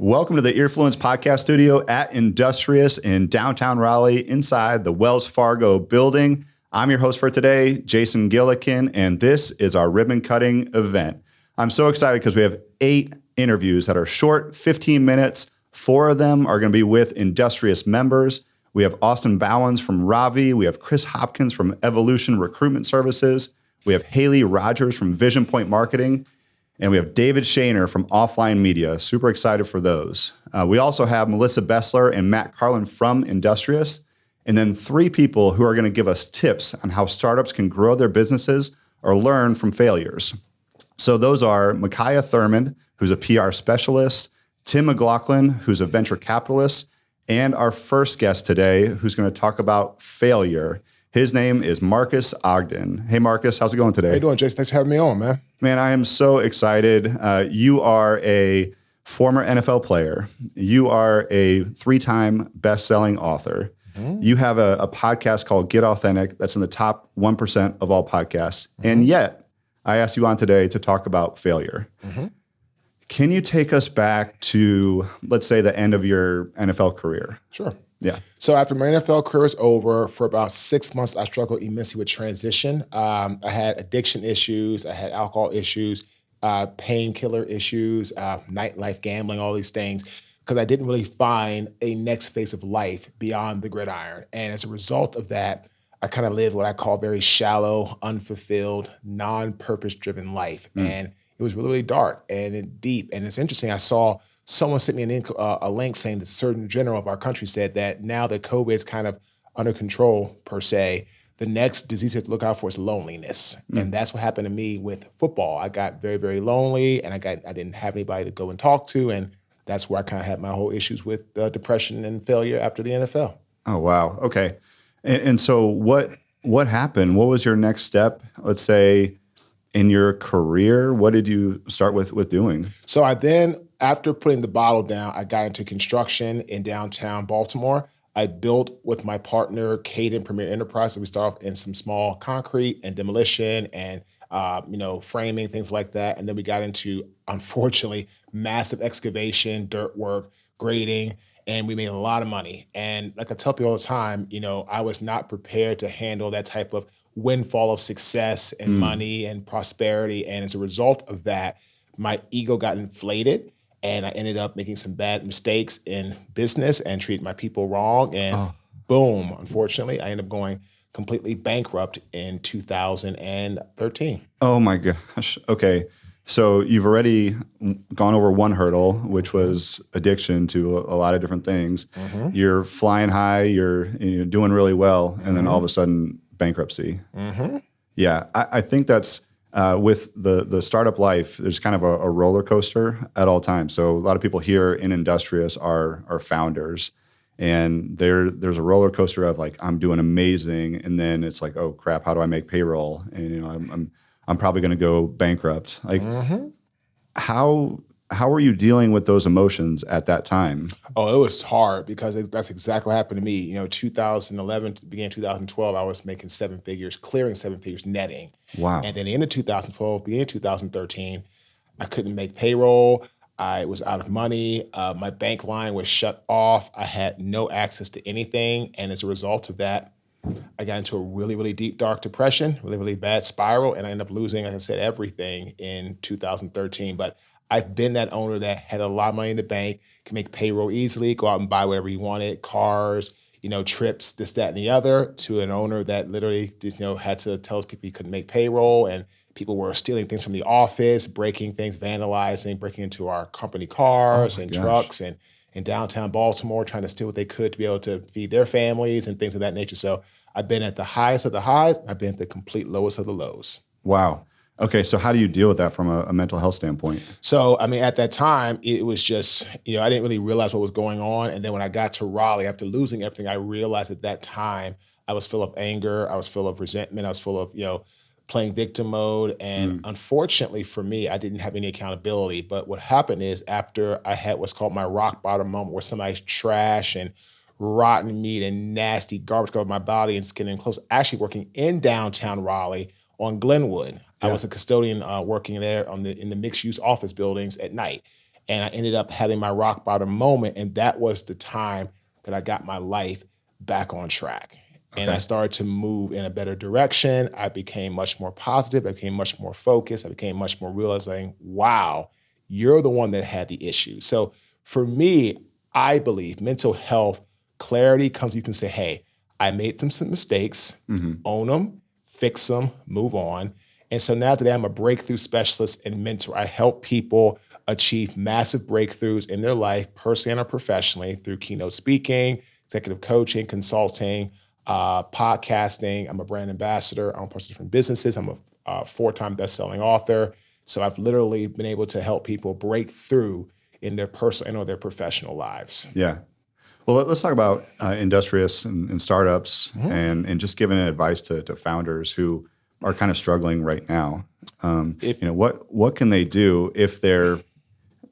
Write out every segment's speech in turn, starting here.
Welcome to the Earfluence podcast studio at Industrious in downtown Raleigh inside the Wells Fargo building. I'm your host for today, Jason Gillikin, and this is our ribbon cutting event. I'm so excited because we have 8 interviews that are short, 15 minutes. 4 of them are going to be with Industrious members. We have Austin Bowens from Ravi. We have Chris Hopkins from Evolution Recruitment Services. We have Haley Rogers from Vision Point Marketing. And we have David Shaner from Offline Media. Super excited for those. We also have Melissa Bessler and Matt Carlin from Industrious. And then 3 people who are going to give us tips on how startups can grow their businesses or learn from failures. So those are Micaiah Thurmond, who's a PR specialist, Tim McLaughlin, who's a venture capitalist, and our first guest today, who's going to talk about failure. His name is Marques Ogden. Hey, Marques, how's it going today? How you doing, Jason? Thanks for having me on, man. Man, I am so excited. You are a former NFL player. You are a 3-time best-selling author. Mm-hmm. You have a podcast called Get Authentic that's in the top 1% of all podcasts. Mm-hmm. And yet, I asked you on today to talk about failure. Mm-hmm. Can you take us back to, let's say, the end of your NFL career? Sure. Yeah. So after my NFL career was over, for about 6 months, I struggled immensely with transition. I had addiction issues. I had alcohol issues, painkiller issues, nightlife gambling, all these things, because I didn't really find a next phase of life beyond the gridiron. And as a result of that, I kind of lived what I call very shallow, unfulfilled, non-purpose-driven life. And it was really, really dark and deep. And it's interesting. I saw someone sent me a link saying the Surgeon General of our country said that now that COVID is kind of under control, per se, the next disease you have to look out for is loneliness. And that's what happened to me with football. I got very, very lonely, and I didn't have anybody to go and talk to. And that's where I kind of had my whole issues with depression and failure after the NFL. Oh, wow. Okay. And so what happened? What was your next step, let's say, in your career? What did you start with doing? So I then, after putting the bottle down, I got into construction in downtown Baltimore. I built with my partner, Caden Premier Enterprises. We started off in some small concrete and demolition and framing, things like that. And then we got into, unfortunately, massive excavation, dirt work, grading, and we made a lot of money. And like I tell people all the time, I was not prepared to handle that type of windfall of success and money and prosperity. And as a result of that, my ego got inflated. And I ended up making some bad mistakes in business and treating my people wrong. And boom, unfortunately, I ended up going completely bankrupt in 2013. Oh my gosh. Okay. So you've already gone over one hurdle, which was addiction to a lot of different things. Mm-hmm. You're flying high, you're doing really well, and then all of a sudden bankruptcy. Mm-hmm. Yeah, I think that's with the startup life, there's kind of a roller coaster at all times. So a lot of people here in Industrious are founders, and there's a roller coaster of like, I'm doing amazing, and then it's like, oh crap, how do I make payroll? And I'm probably going to go bankrupt. Like, how are you dealing with those emotions at that time? Oh, it was hard because that's exactly what happened to me. 2011 to the beginning of 2012, I was making 7 figures, clearing 7 figures, netting. Wow. And then the end of 2012, beginning of 2013, I couldn't make payroll. I was out of money. My bank line was shut off. I had no access to anything. And as a result of that, I got into a really, really deep, dark depression, really, really bad spiral. And I ended up losing, like I said, everything in 2013. But I've been that owner that had a lot of money in the bank, can make payroll easily, go out and buy whatever you wanted, cars, trips, this, that, and the other, to an owner that literally just, had to tell his people he couldn't make payroll, and people were stealing things from the office, breaking things, vandalizing, breaking into our company cars and trucks, and in downtown Baltimore, trying to steal what they could to be able to feed their families and things of that nature. So I've been at the highest of the highs. I've been at the complete lowest of the lows. Wow. Okay, so how do you deal with that from a mental health standpoint? So, at that time, it was just, I didn't really realize what was going on. And then when I got to Raleigh, after losing everything, I realized at that time I was full of anger, I was full of resentment, I was full of, playing victim mode. And unfortunately for me, I didn't have any accountability. But what happened is, after I had what's called my rock bottom moment, where somebody's trash and rotten meat and nasty garbage covered my body and skin and clothes, actually working in downtown Raleigh on Glenwood. I was a custodian working there in the mixed-use office buildings at night. And I ended up having my rock bottom moment. And that was the time that I got my life back on track. And I started to move in a better direction. I became much more positive. I became much more focused. I became much more realizing, wow, you're the one that had the issue. So for me, I believe mental health clarity comes, you can say, hey, I made some mistakes, own them, fix them, move on. And so now today I'm a breakthrough specialist and mentor. I help people achieve massive breakthroughs in their life, personally and professionally, through keynote speaking, executive coaching, consulting, podcasting. I'm a brand ambassador. I'm a person different businesses. I'm a 4-time best-selling author. So I've literally been able to help people break through in their personal and or their professional lives. Yeah. Well, let's talk about Industrious and startups and just giving advice to founders who are kind of struggling right now. What can they do if they're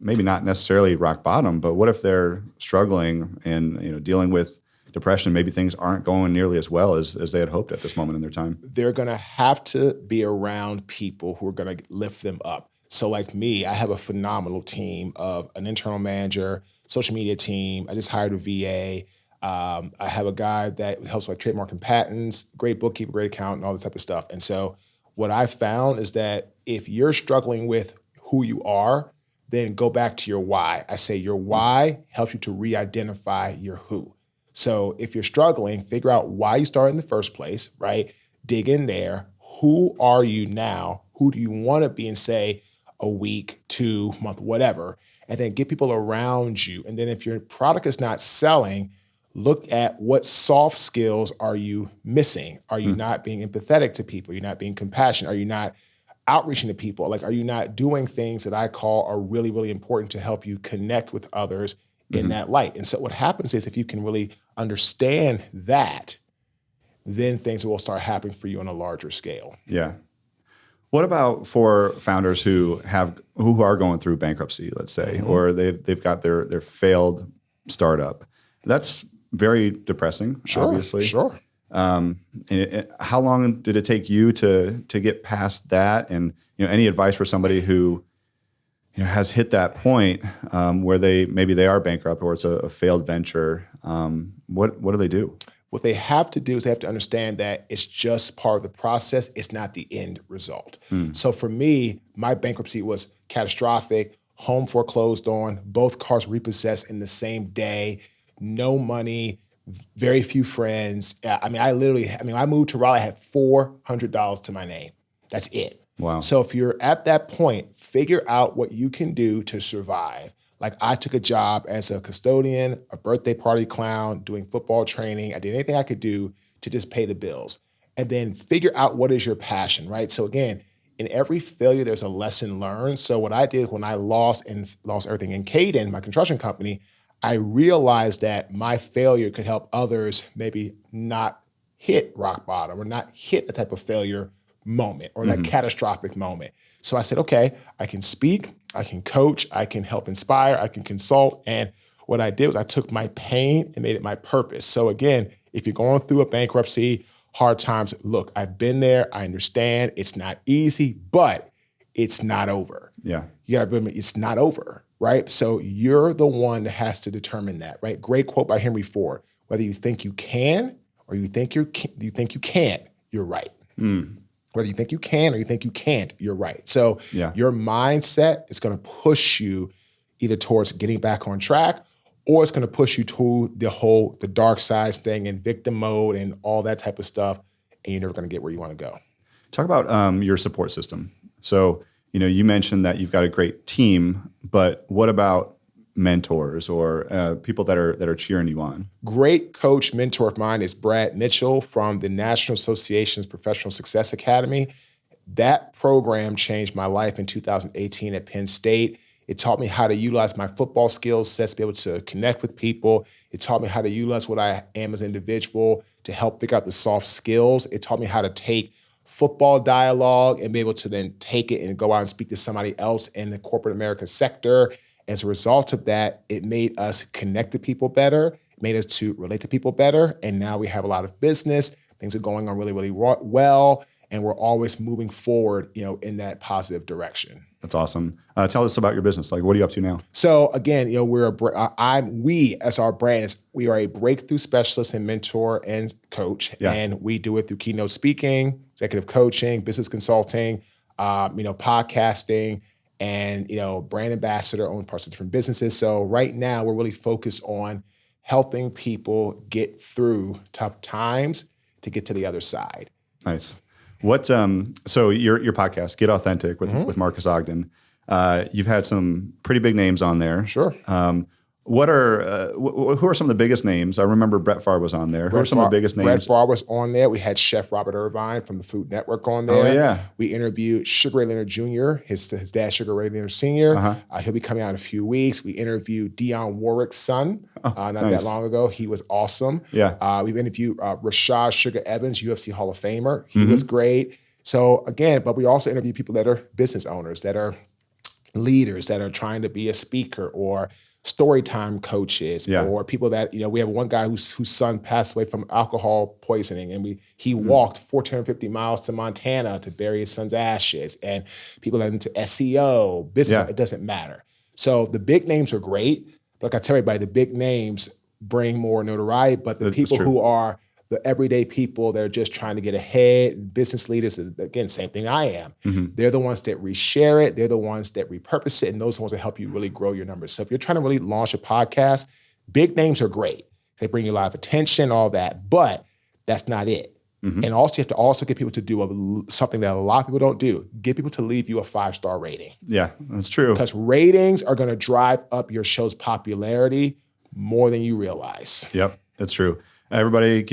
maybe not necessarily rock bottom, but what if they're struggling and dealing with depression? Maybe things aren't going nearly as well as they had hoped at this moment in their time. They're going to have to be around people who are going to lift them up. So like me, I have a phenomenal team of an internal manager, social media team. I just hired a VA. I have a guy that helps with trademark and patents, great bookkeeper, great accountant, all this type of stuff. And so what I found is that if you're struggling with who you are, then go back to your why. I say your why helps you to re-identify your who. So if you're struggling, figure out why you started in the first place, right? Dig in there. Who are you now? Who do you want to be in, say, a week, 2 month, whatever? And then get people around you. And then if your product is not selling, look at what soft skills are you missing? Are you not being empathetic to people? Are you not being compassionate? Are you not outreaching to people? Like, are you not doing things that I call are really, really important to help you connect with others in that light? And so what happens is if you can really understand that, then things will start happening for you on a larger scale. Yeah. What about for founders who are going through bankruptcy, let's say, or they've got their failed startup? That's very depressing, obviously. Sure. How long did it take you to get past that? And any advice for somebody who has hit that point where they are bankrupt or it's a failed venture? What do they do? What they have to do is they have to understand that it's just part of the process. It's not the end result. So for me, my bankruptcy was catastrophic, home foreclosed on, both cars repossessed in the same day, no money, very few friends. I moved to Raleigh, I had $400 to my name. That's it. Wow. So if you're at that point, figure out what you can do to survive. Like I took a job as a custodian, a birthday party clown, doing football training. I did anything I could do to just pay the bills. And then figure out what is your passion, right? So again, in every failure, there's a lesson learned. So what I did when I lost everything in Caden, my construction company, I realized that my failure could help others maybe not hit rock bottom or not hit the type of failure moment or that catastrophic moment. So I said, okay, I can speak, I can coach, I can help inspire, I can consult. And what I did was I took my pain and made it my purpose. So again, if you're going through a bankruptcy, hard times, look, I've been there, I understand, it's not easy, but it's not over. Yeah. You gotta remember, it's not over, right? So you're the one that has to determine that, right? Great quote by Henry Ford. Whether you think you can or you think you can't, you're right. Whether you think you can or you think you can't, you're right. So your mindset is going to push you either towards getting back on track or it's going to push you to the dark side thing and victim mode and all that type of stuff, and you're never going to get where you want to go. Talk about your support system. So, you mentioned that you've got a great team, but what about mentors or people that are cheering you on? Great coach mentor of mine is Brad Mitchell from the National Association's Professional Success Academy. That program changed my life in 2018 at Penn State. It taught me how to utilize my football skill sets to be able to connect with people. It taught me how to utilize what I am as an individual to help figure out the soft skills. It taught me how to take football dialogue and be able to then take it and go out and speak to somebody else in the corporate America sector. As a result of that, it made us connect to people better, it made us to relate to people better, and now we have a lot of business. Things are going on really, really well, and we're always moving forward, in that positive direction. That's awesome. Tell us about your business. Like, what are you up to now? So again, we as our brand we are a breakthrough specialist and mentor and coach, and we do it through keynote speaking, executive coaching, business consulting, podcasting, and brand ambassador, own parts of different businesses. So right now we're really focused on helping people get through tough times to get to the other side. Nice. What so your podcast, Get Authentic with Marques Ogden, you've had some pretty big names on there. Sure. Who are some of the biggest names? I remember Brett Favre was on there. Who are some of the biggest names? Brett Favre was on there. We had Chef Robert Irvine from the Food Network on there. Oh, yeah. We interviewed Sugar Ray Leonard Jr., his dad, Sugar Ray Leonard Sr. He'll be coming out in a few weeks. We interviewed Dionne Warwick's son not that long ago. He was awesome. Yeah. We've interviewed Rashad Sugar Evans, UFC Hall of Famer. He was great. So again, but we also interview people that are business owners, that are leaders, that are trying to be a speaker, or story time coaches, or people that, we have one guy whose son passed away from alcohol poisoning, and he walked 1,450 miles to Montana to bury his son's ashes, and people that are into SEO, business, it doesn't matter. So the big names are great. Like I tell everybody, the big names bring more notoriety, but the people who are the everyday people that are just trying to get ahead, business leaders, again, same thing I am. They're the ones that reshare it. They're the ones that repurpose it. And those are the ones that help you really grow your numbers. So if you're trying to really launch a podcast, big names are great. They bring you a lot of attention, all that, but that's not it. And also, you have to also get people to do something that a lot of people don't do. Get people to leave you a 5-star rating. Yeah, that's true. Because ratings are going to drive up your show's popularity more than you realize. Yep, that's true. Everybody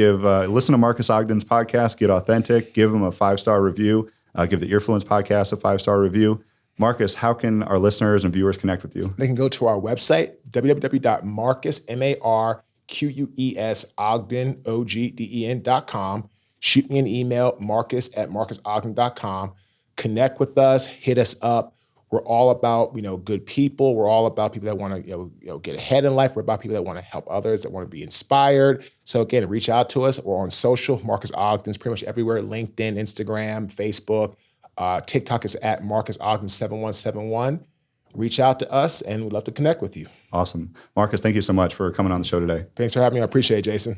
listen to Marques Ogden's podcast, Get Authentic. Give him a 5-star review. Give the Earfluence podcast a 5-star review. Marques, how can our listeners and viewers connect with you? They can go to our website, www.marques, MARQUES, Ogden, OGDEN.com. Shoot me an email, marques@marquesogden.com. Connect with us, hit us up. We're all about, good people. We're all about people that want to, get ahead in life. We're about people that want to help others, that want to be inspired. So again, reach out to us. We're on social. Marques Ogden's pretty much everywhere: LinkedIn, Instagram, Facebook. TikTok is at Marques Ogden 7171. Reach out to us, and we'd love to connect with you. Awesome, Marques. Thank you so much for coming on the show today. Thanks for having me. I appreciate it, Jason.